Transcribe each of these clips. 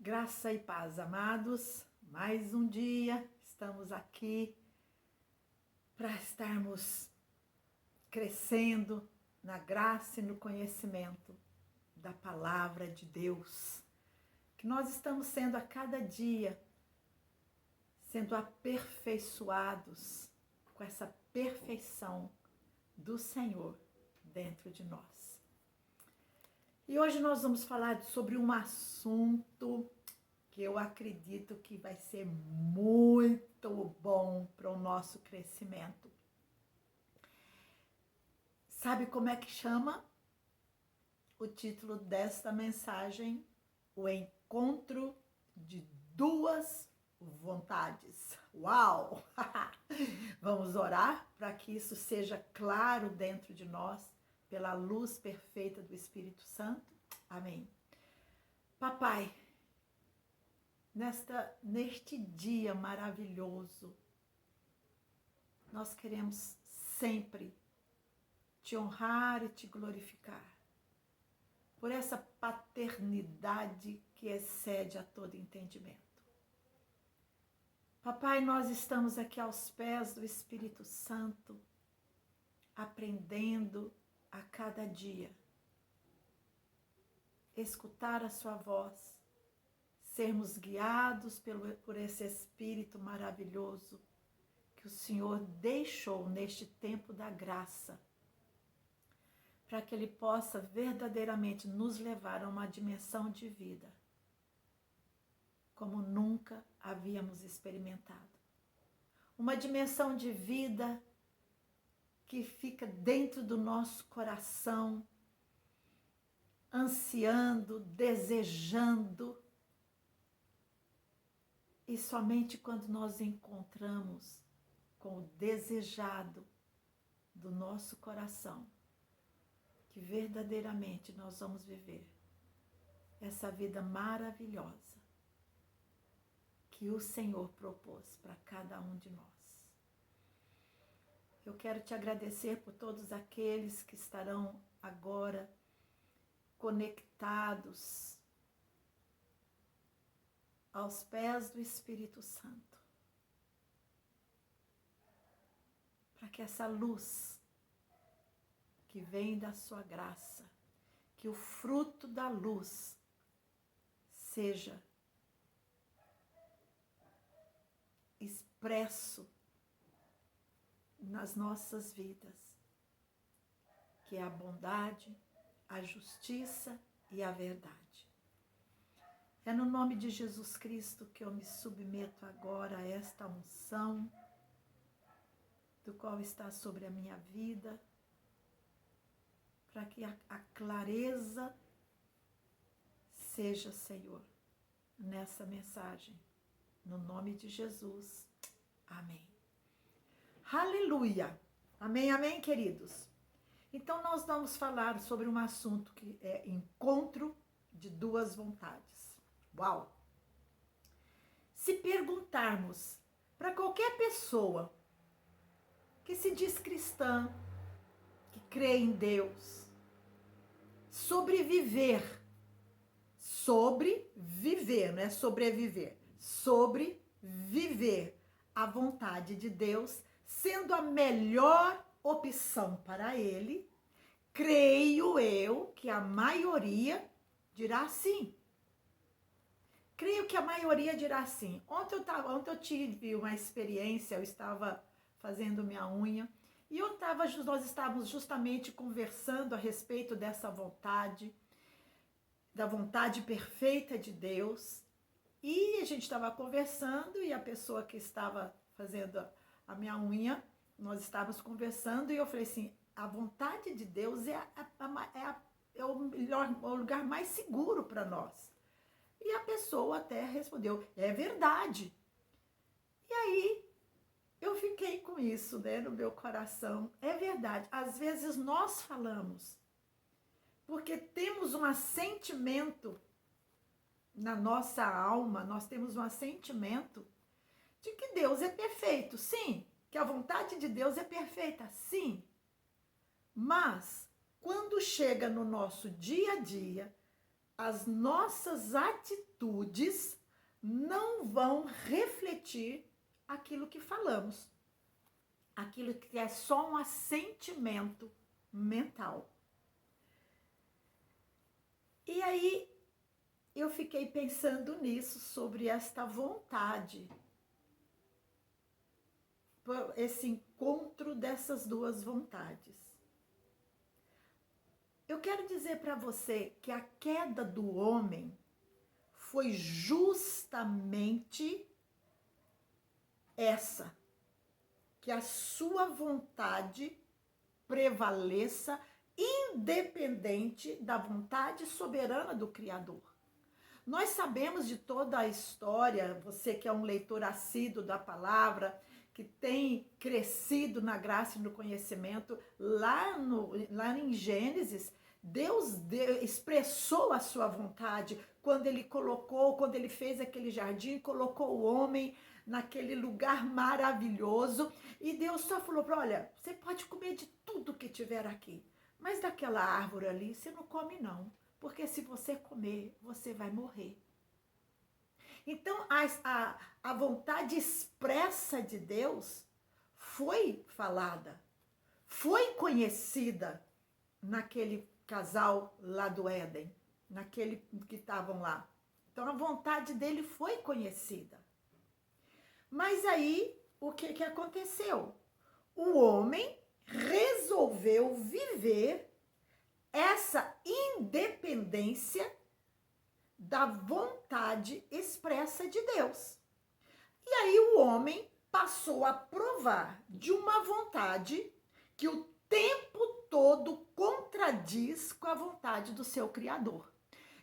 Graça e paz, amados. Mais um dia estamos aqui para estarmos crescendo na graça e no conhecimento da palavra de Deus. Que nós estamos sendo a cada dia sendo aperfeiçoados com essa perfeição do Senhor dentro de nós. E hoje nós vamos falar sobre um assunto que eu acredito que vai ser muito bom para o nosso crescimento. Sabe como é que chama o título desta mensagem? O encontro de duas vontades. Uau! Vamos orar para que isso seja claro dentro de nós, pela luz perfeita do Espírito Santo. Amém. Papai, neste dia maravilhoso, nós queremos sempre te honrar e te glorificar por essa paternidade que excede a todo entendimento. Papai, nós estamos aqui aos pés do Espírito Santo, aprendendo a cada dia, escutar a sua voz, sermos guiados por esse Espírito maravilhoso que o Senhor deixou neste tempo da graça, para que Ele possa verdadeiramente nos levar a uma dimensão de vida como nunca havíamos experimentado. Uma dimensão de vida que fica dentro do nosso coração, ansiando, desejando. E somente quando nós encontramos com o desejado do nosso coração, que verdadeiramente nós vamos viver essa vida maravilhosa que o Senhor propôs para cada um de nós. Eu quero te agradecer por todos aqueles que estarão agora conectados aos pés do Espírito Santo, para que essa luz que vem da sua graça, que o fruto da luz seja expresso nas nossas vidas, que é a bondade, a justiça e a verdade. É no nome de Jesus Cristo que eu me submeto agora a esta unção, do qual está sobre a minha vida, para que a clareza seja, Senhor, nessa mensagem. No nome de Jesus. Amém. Aleluia! Amém, amém, queridos? Então, nós vamos falar sobre um assunto que é encontro de duas vontades. Uau! Se perguntarmos para qualquer pessoa que se diz cristã, que crê em Deus, sobreviver, não é sobreviver, sobreviver a vontade de Deus, sendo a melhor opção para ele, creio eu que a maioria dirá sim. Creio que a maioria dirá sim. Ontem eu tive uma experiência, eu estava fazendo minha unha, e nós estávamos justamente conversando a respeito dessa vontade, da vontade perfeita de Deus, e a gente estava conversando, e a pessoa que estava fazendo a minha unha, nós estávamos conversando, e eu falei assim, a vontade de Deus é o lugar mais seguro para nós. E a pessoa até respondeu, é verdade. E aí, eu fiquei com isso, né, no meu coração. É verdade, às vezes nós falamos, porque temos um assentimento na nossa alma, nós temos um assentimento de que Deus é perfeito, sim, que a vontade de Deus é perfeita, sim. Mas, quando chega no nosso dia a dia, as nossas atitudes não vão refletir aquilo que falamos, aquilo que é só um assentimento mental. E aí eu fiquei pensando nisso, sobre esta vontade, esse encontro dessas duas vontades. Eu quero dizer para você que a queda do homem foi justamente essa, que a sua vontade prevaleça independente da vontade soberana do Criador. Nós sabemos de toda a história, você que é um leitor assíduo da palavra, que tem crescido na graça e no conhecimento, lá em Gênesis, Deus expressou a sua vontade quando ele fez aquele jardim, colocou o homem naquele lugar maravilhoso, e Deus só falou para, olha, você pode comer de tudo que tiver aqui, mas daquela árvore ali você não come não, porque se você comer, você vai morrer. Então, a vontade expressa de Deus foi falada, foi conhecida naquele casal lá do Éden, naquele que estavam lá. Então, a vontade dele foi conhecida. Mas aí, o que aconteceu? O homem resolveu viver essa independência da vontade expressa de Deus. E aí o homem passou a provar de uma vontade que o tempo todo contradiz com a vontade do seu Criador.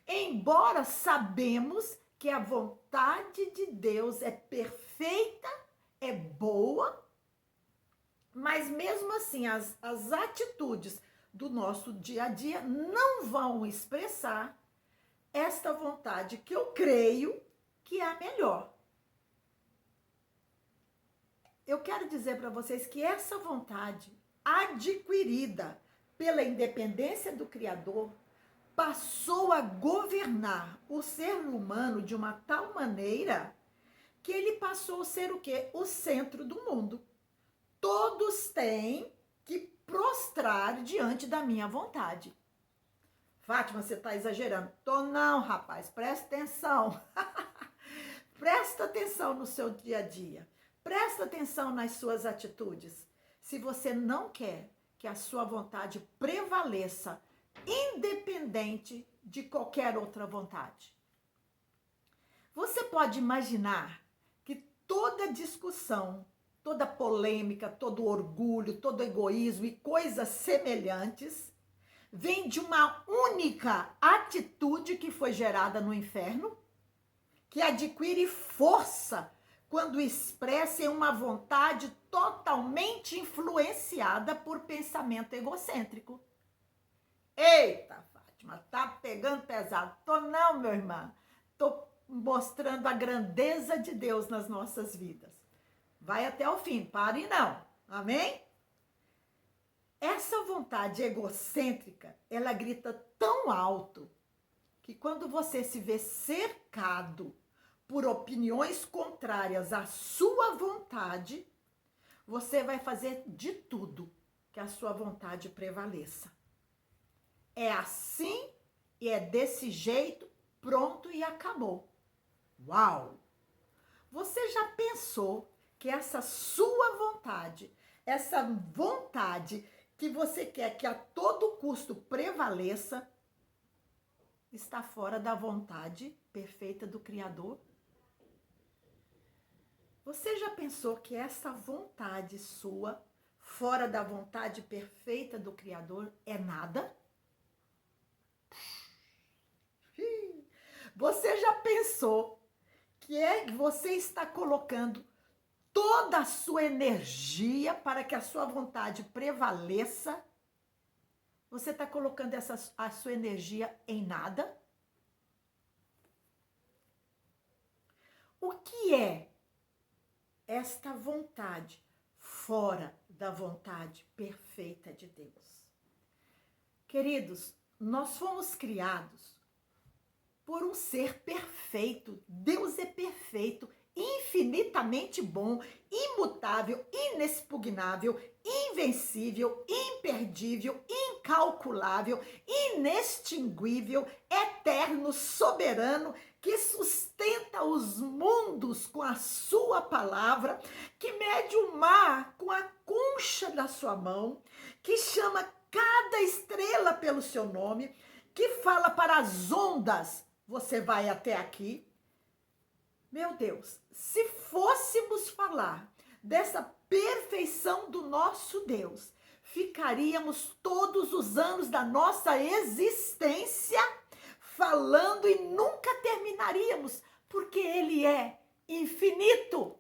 Embora sabemos que a vontade de Deus é perfeita, é boa, mas mesmo assim as atitudes do nosso dia a dia não vão expressar esta vontade que eu creio que é a melhor. Eu quero dizer para vocês que essa vontade adquirida pela independência do Criador passou a governar o ser humano de uma tal maneira que ele passou a ser o quê? O centro do mundo. Todos têm que prostrar diante da minha vontade. Fátima, você está exagerando. Tô não, rapaz, presta atenção. Presta atenção no seu dia a dia. Presta atenção nas suas atitudes. Se você não quer que a sua vontade prevaleça, independente de qualquer outra vontade. Você pode imaginar que toda discussão, toda polêmica, todo orgulho, todo egoísmo e coisas semelhantes vem de uma única atitude que foi gerada no inferno, que adquire força quando expressa em uma vontade totalmente influenciada por pensamento egocêntrico. Eita, Fátima, tá pegando pesado. Tô não, meu irmão. Tô mostrando a grandeza de Deus nas nossas vidas. Vai até o fim, pare não. Amém? Essa vontade egocêntrica, ela grita tão alto que quando você se vê cercado por opiniões contrárias à sua vontade, você vai fazer de tudo que a sua vontade prevaleça. É assim e é desse jeito, pronto e acabou. Uau! Você já pensou que essa sua vontade, essa vontade que você quer que a todo custo prevaleça, está fora da vontade perfeita do Criador? Você já pensou que essa vontade sua, fora da vontade perfeita do Criador, é nada? Você já pensou que você está colocando toda a sua energia para que a sua vontade prevaleça? Você está colocando a sua energia em nada? O que é esta vontade fora da vontade perfeita de Deus? Queridos, nós fomos criados por um ser perfeito. Deus é perfeito, infinitamente bom, imutável, inexpugnável, invencível, imperdível, incalculável, inextinguível, eterno, soberano, que sustenta os mundos com a sua palavra, que mede o mar com a concha da sua mão, que chama cada estrela pelo seu nome, que fala para as ondas, você vai até aqui. Meu Deus, se fôssemos falar dessa perfeição do nosso Deus, ficaríamos todos os anos da nossa existência falando e nunca terminaríamos, porque Ele é infinito,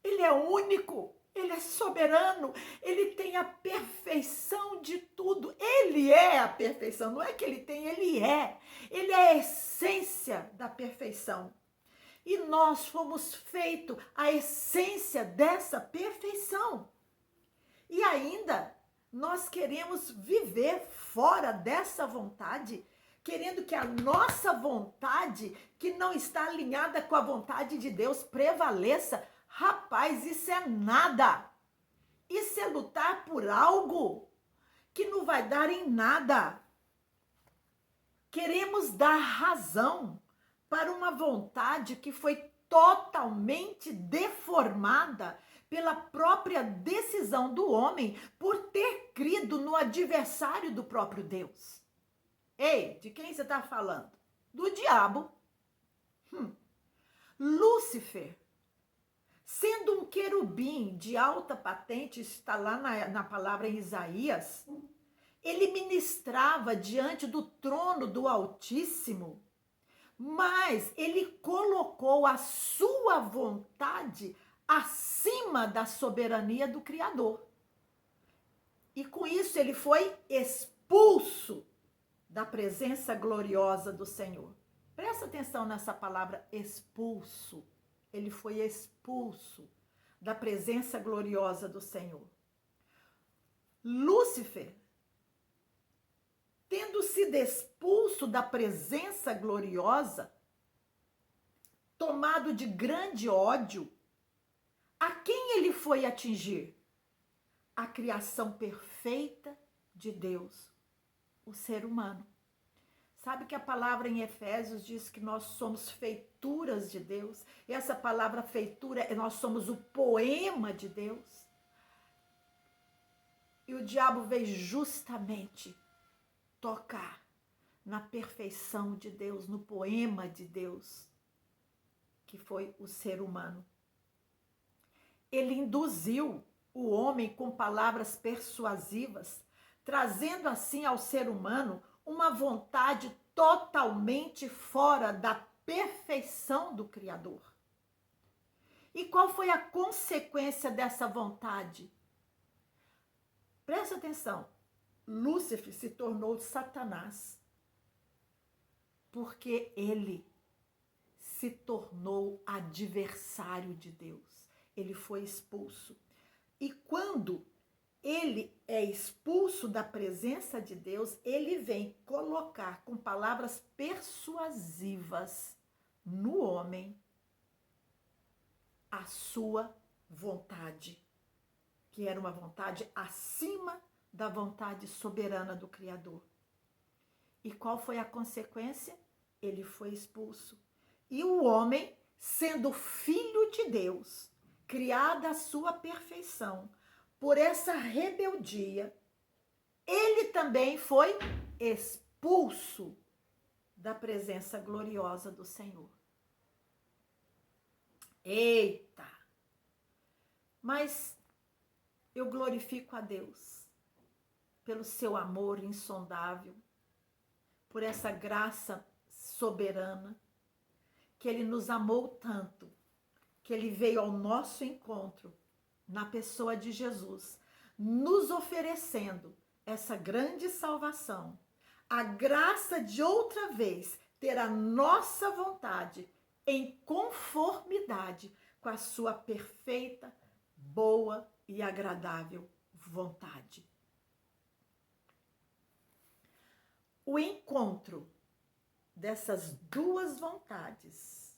Ele é único, Ele é soberano, Ele tem a perfeição de tudo. Ele é a perfeição, não é que Ele tem, Ele é a essência da perfeição. E nós fomos feitos a essência dessa perfeição. E ainda nós queremos viver fora dessa vontade, querendo que a nossa vontade, que não está alinhada com a vontade de Deus, prevaleça. Rapaz, isso é nada. Isso é lutar por algo que não vai dar em nada. Queremos dar razão para uma vontade que foi totalmente deformada pela própria decisão do homem por ter crido no adversário do próprio Deus. Ei, de quem você está falando? Do diabo. Lúcifer, sendo um querubim de alta patente, está lá na palavra em Isaías, ele ministrava diante do trono do Altíssimo, mas ele colocou a sua vontade acima da soberania do Criador. E com isso ele foi expulso da presença gloriosa do Senhor. Presta atenção nessa palavra expulso. Ele foi expulso da presença gloriosa do Senhor. Lúcifer, tendo sido expulso da presença gloriosa, tomado de grande ódio, a quem ele foi atingir? A criação perfeita de Deus, o ser humano. Sabe que a palavra em Efésios diz que nós somos feituras de Deus? E essa palavra feitura, nós somos o poema de Deus. E o diabo veio justamente tocar na perfeição de Deus, no poema de Deus, que foi o ser humano. Ele induziu o homem com palavras persuasivas, trazendo assim ao ser humano uma vontade totalmente fora da perfeição do Criador. E qual foi a consequência dessa vontade? Presta atenção. Lúcifer se tornou Satanás, porque ele se tornou adversário de Deus. Ele foi expulso. E quando ele é expulso da presença de Deus, ele vem colocar com palavras persuasivas no homem a sua vontade, que era uma vontade acima da vontade soberana do Criador. E qual foi a consequência? Ele foi expulso. E o homem, sendo filho de Deus, criado à sua perfeição, por essa rebeldia, ele também foi expulso da presença gloriosa do Senhor. Eita! Mas eu glorifico a Deus pelo seu amor insondável, por essa graça soberana, que Ele nos amou tanto, que Ele veio ao nosso encontro na pessoa de Jesus, nos oferecendo essa grande salvação, a graça de outra vez ter a nossa vontade em conformidade com a sua perfeita, boa e agradável vontade. O encontro dessas duas vontades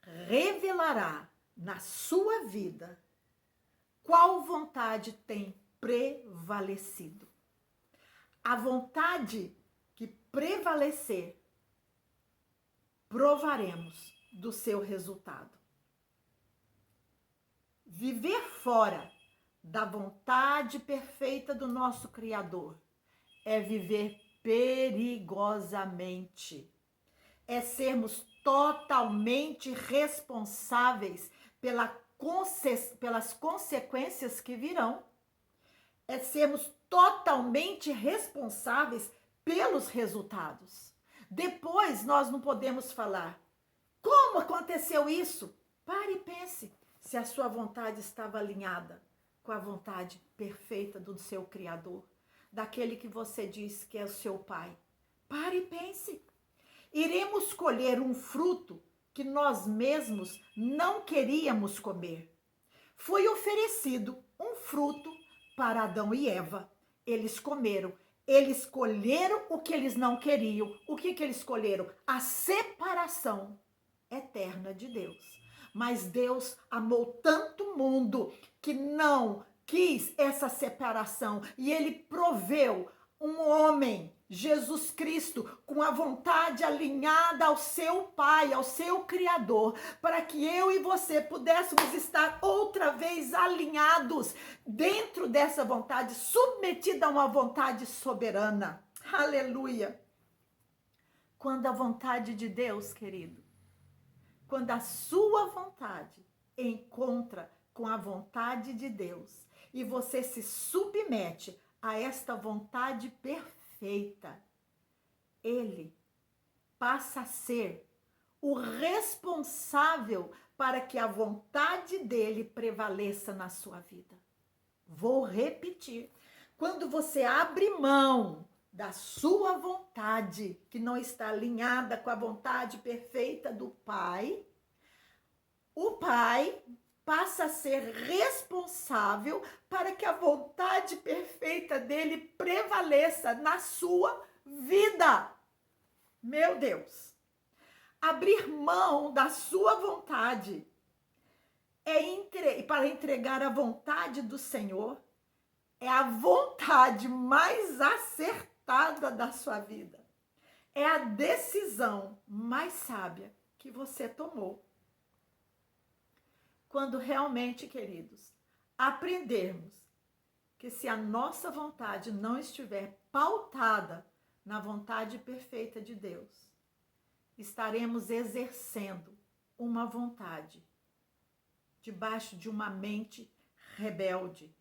revelará na sua vida qual vontade tem prevalecido. A vontade que prevalecer, provaremos do seu resultado. Viver fora da vontade perfeita do nosso Criador é viver perigosamente. É sermos totalmente responsáveis pelas consequências que virão. É sermos totalmente responsáveis pelos resultados. Depois nós não podemos falar: como aconteceu isso? Pare e pense se a sua vontade estava alinhada com a vontade perfeita do seu Criador, daquele que você diz que é o seu Pai. Pare e pense. Iremos colher um fruto que nós mesmos não queríamos comer. Foi oferecido um fruto para Adão e Eva. Eles comeram. Eles escolheram o que eles não queriam. O que eles escolheram? A separação eterna de Deus. Mas Deus amou tanto o mundo que não quis essa separação. E Ele proveu um homem, Jesus Cristo, com a vontade alinhada ao seu Pai, ao seu Criador, para que eu e você pudéssemos estar outra vez alinhados dentro dessa vontade, submetida a uma vontade soberana. Aleluia! Quando a vontade de Deus, querido, quando a sua vontade encontra com a vontade de Deus e você se submete a esta vontade perfeita, Ele passa a ser o responsável para que a vontade dele prevaleça na sua vida. Vou repetir. Quando você abre mão da sua vontade, que não está alinhada com a vontade perfeita do Pai, o Pai passa a ser responsável para que a vontade perfeita dele prevaleça na sua vida. Meu Deus! Abrir mão da sua vontade para entregar a vontade do Senhor é a vontade mais acertada da sua vida. É a decisão mais sábia que você tomou. Quando realmente, queridos, aprendermos que se a nossa vontade não estiver pautada na vontade perfeita de Deus, estaremos exercendo uma vontade debaixo de uma mente rebelde,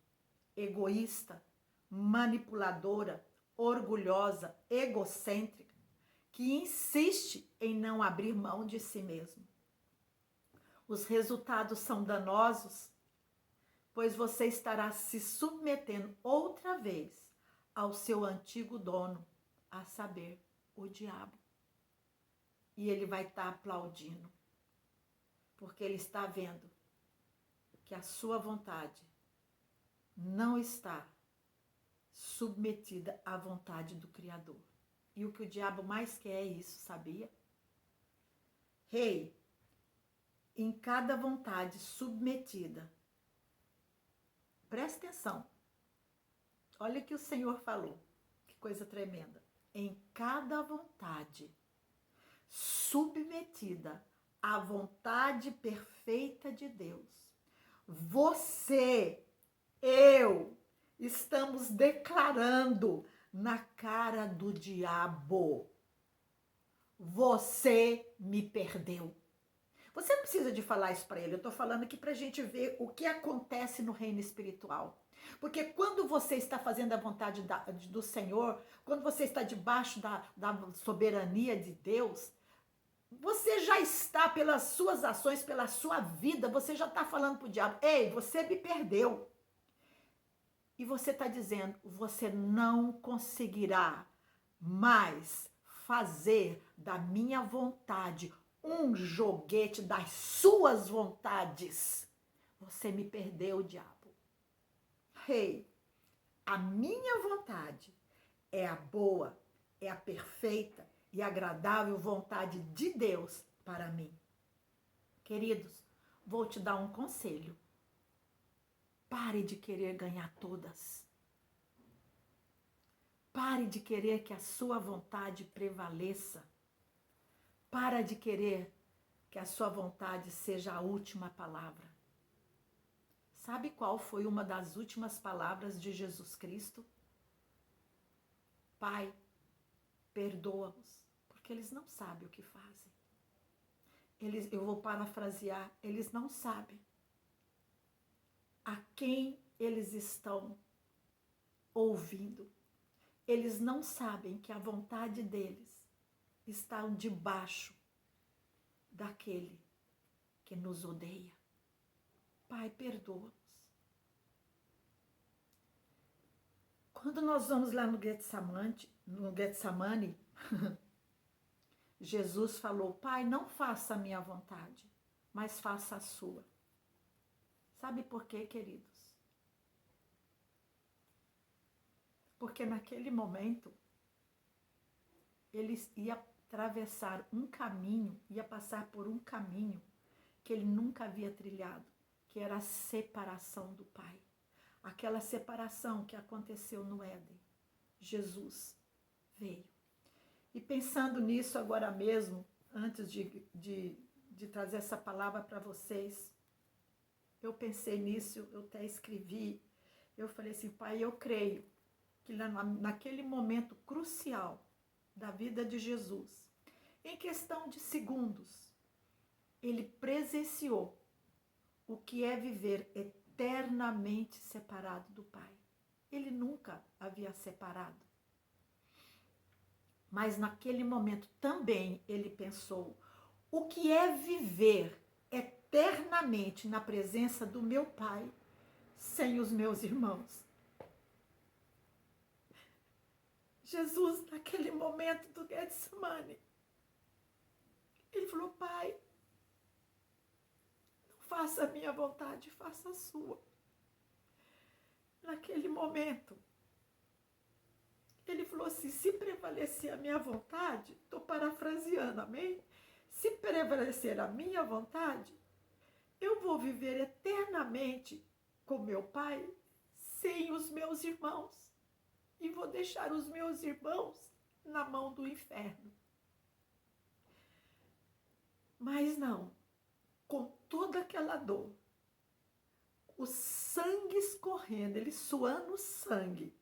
egoísta, manipuladora, orgulhosa, egocêntrica, que insiste em não abrir mão de si mesmo. Os resultados são danosos, pois você estará se submetendo outra vez ao seu antigo dono, a saber, o diabo. E ele vai estar aplaudindo, porque ele está vendo que a sua vontade não está submetida à vontade do Criador. E o que o diabo mais quer é isso, sabia? Rei, em cada vontade submetida, presta atenção. Olha o que o Senhor falou. Que coisa tremenda. Em cada vontade submetida à vontade perfeita de Deus, você, eu, estamos declarando na cara do diabo: você me perdeu. Você não precisa de falar isso para ele, eu estou falando aqui para a gente ver o que acontece no reino espiritual. Porque quando você está fazendo a vontade do Senhor, quando você está debaixo da soberania de Deus, você já está, pelas suas ações, pela sua vida, você já está falando para o diabo: ei, você me perdeu. E você está dizendo: você não conseguirá mais fazer da minha vontade um joguete das suas vontades. Você me perdeu, diabo. Rei, a minha vontade é a boa, é a perfeita, e agradável vontade de Deus para mim. Queridos, vou te dar um conselho. Pare de querer ganhar todas. Pare de querer que a sua vontade prevaleça. Para de querer que a sua vontade seja a última palavra. Sabe qual foi uma das últimas palavras de Jesus Cristo? Pai, perdoa-os, porque eles não sabem o que fazem. Eu vou parafrasear, eles não sabem a quem eles estão ouvindo. Eles não sabem que a vontade deles está debaixo daquele que nos odeia. Pai, perdoa-nos. Quando nós vamos lá no Getsemane, Jesus falou, Pai, não faça a minha vontade, mas faça a sua. Sabe por quê, queridos? Porque naquele momento, ele ia atravessar um caminho, ia passar por um caminho que ele nunca havia trilhado, que era a separação do Pai. Aquela separação que aconteceu no Éden. Jesus veio. E pensando nisso agora mesmo, antes de trazer essa palavra para vocês, eu pensei nisso, eu até escrevi, eu falei assim, Pai, eu creio que naquele momento crucial da vida de Jesus, em questão de segundos, ele presenciou o que é viver eternamente separado do Pai. Ele nunca havia separado. Mas naquele momento também ele pensou, o que é viver eternamente na presença do meu Pai, sem os meus irmãos? Jesus, naquele momento do Getsemane, ele falou, Pai, não faça a minha vontade, faça a sua. Naquele momento, ele falou assim, se prevalecer a minha vontade, estou parafraseando, amém? Se prevalecer a minha vontade, eu vou viver eternamente com meu Pai, sem os meus irmãos. E vou deixar os meus irmãos na mão do inferno. Mas não, com toda aquela dor, o sangue escorrendo, ele suando sangue,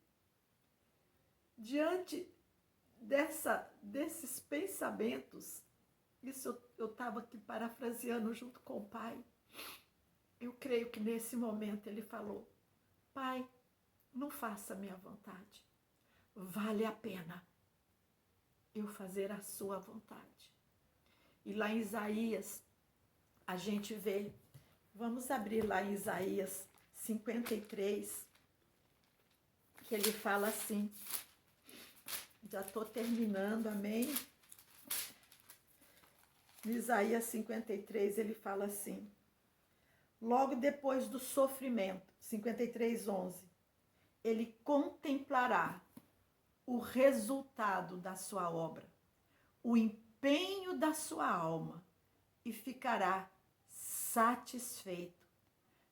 diante desses pensamentos, isso eu estava aqui parafraseando junto com o Pai, eu creio que nesse momento ele falou, Pai, não faça a minha vontade, vale a pena eu fazer a sua vontade. E lá em Isaías, a gente vê, vamos abrir lá em Isaías 53, que ele fala assim, já estou terminando, amém? Em Isaías 53, ele fala assim, logo depois do sofrimento, 53:11, ele contemplará o resultado da sua obra, o empenho da sua alma e ficará satisfeito.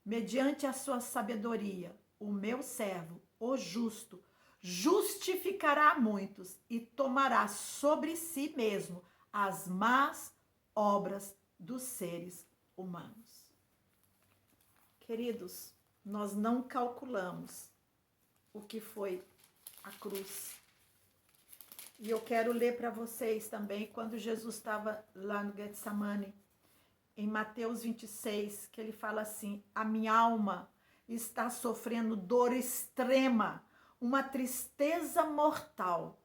Mediante a sua sabedoria, o meu servo, o justo, justificará muitos e tomará sobre si mesmo as más obras dos seres humanos. Queridos, nós não calculamos o que foi a cruz. E eu quero ler para vocês também, quando Jesus estava lá no Getsemane, em Mateus 26, que ele fala assim, a minha alma está sofrendo dor extrema, uma tristeza mortal.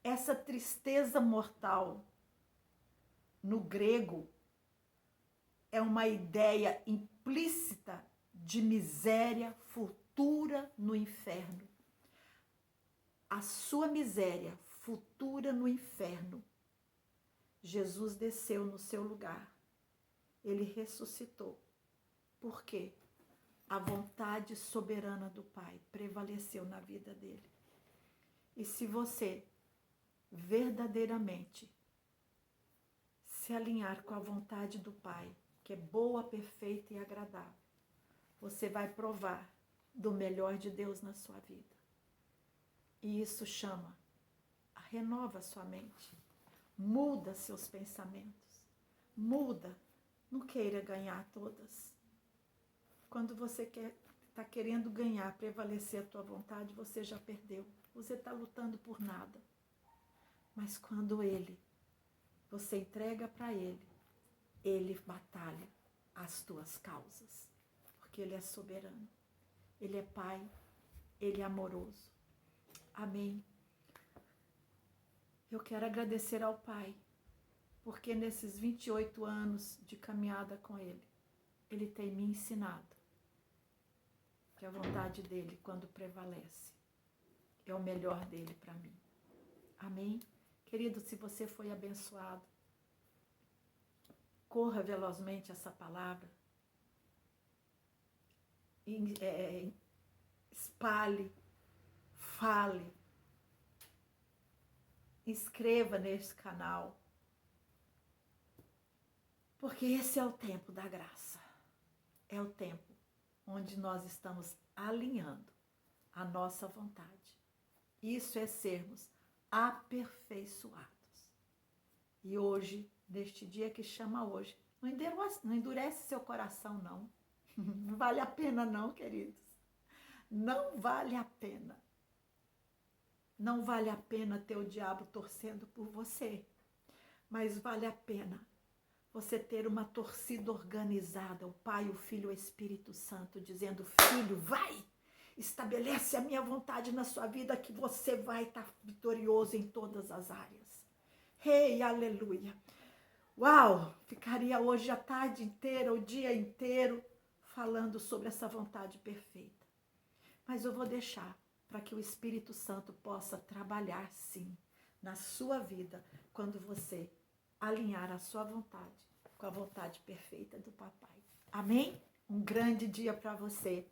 Essa tristeza mortal, no grego, é uma ideia implícita de miséria futura no inferno. A sua miséria futura no inferno. Jesus desceu no seu lugar. Ele ressuscitou. Por quê? A vontade soberana do Pai prevaleceu na vida dele. E se você verdadeiramente se alinhar com a vontade do Pai, que é boa, perfeita e agradável, você vai provar do melhor de Deus na sua vida. E isso chama, renova sua mente, muda seus pensamentos, muda, não queira ganhar todas. Quando você está querendo ganhar, prevalecer a tua vontade, você já perdeu. Você está lutando por nada. Mas quando você entrega para ele batalha as tuas causas. Porque ele é soberano. Ele é Pai. Ele é amoroso. Amém. Eu quero agradecer ao Pai. Porque nesses 28 anos de caminhada com ele tem me ensinado que a vontade dele, quando prevalece, é o melhor dele para mim. Amém? Querido, se você foi abençoado, corra velozmente essa palavra. Espalhe, fale, inscreva nesse canal. Porque esse é o tempo da graça. É o tempo onde nós estamos alinhando a nossa vontade. Isso é sermos aperfeiçoados. E hoje, neste dia que chama hoje, não endurece seu coração, não. Não vale a pena, não, queridos. Não vale a pena. Não vale a pena ter o diabo torcendo por você. Mas vale a pena você ter uma torcida organizada, o Pai, o Filho e o Espírito Santo, dizendo: filho, vai, estabelece a minha vontade na sua vida, que você vai estar vitorioso em todas as áreas. Rei, aleluia. Uau, ficaria hoje a tarde inteira, o dia inteiro, falando sobre essa vontade perfeita. Mas eu vou deixar para que o Espírito Santo possa trabalhar, sim, na sua vida, quando você alinhar a sua vontade com a vontade perfeita do Papai. Amém? Um grande dia para você.